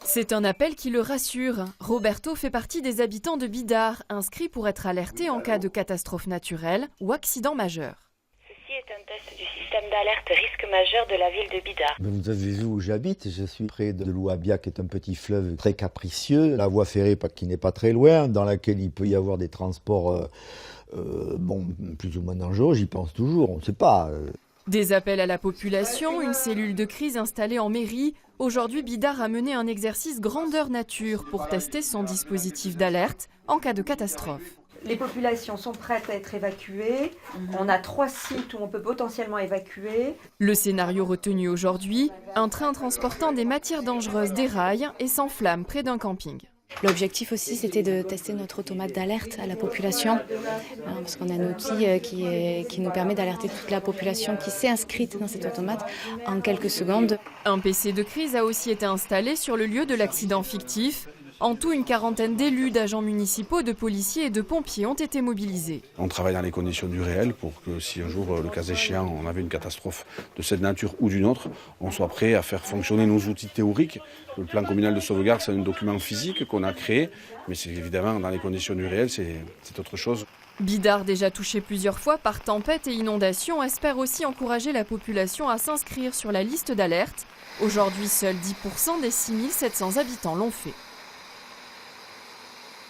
C'est un appel qui le rassure. Roberto fait partie des habitants de Bidart, inscrits pour être alertés en cas de catastrophe naturelle ou accident majeur. Ceci est un test du système d'alerte risque majeur de la ville de Bidart. Vous avez vu où j'habite, je suis près de l'Ouabia, qui est un petit fleuve très capricieux, la voie ferrée qui n'est pas très loin, dans laquelle il peut y avoir des transports plus ou moins dangereux, j'y pense toujours, on ne sait pas. Des appels à la population, une cellule de crise installée en mairie. Aujourd'hui, Bidart a mené un exercice grandeur nature pour tester son dispositif d'alerte en cas de catastrophe. Les populations sont prêtes à être évacuées. On a 3 sites où on peut potentiellement évacuer. Le scénario retenu aujourd'hui, un train transportant des matières dangereuses déraille et s'enflamme près d'un camping. L'objectif aussi, c'était de tester notre automate d'alerte à la population, parce qu'on a un outil qui nous permet d'alerter toute la population qui s'est inscrite dans cet automate en quelques secondes. Un PC de crise a aussi été installé sur le lieu de l'accident fictif. En tout, une quarantaine d'élus, d'agents municipaux, de policiers et de pompiers ont été mobilisés. On travaille dans les conditions du réel pour que si un jour, le cas échéant, on avait une catastrophe de cette nature ou d'une autre, on soit prêt à faire fonctionner nos outils théoriques. Le plan communal de sauvegarde, c'est un document physique qu'on a créé, mais c'est évidemment dans les conditions du réel, c'est autre chose. Bidart, déjà touché plusieurs fois par tempêtes et inondations, espère aussi encourager la population à s'inscrire sur la liste d'alerte. Aujourd'hui, seuls 10% des 6700 habitants l'ont fait.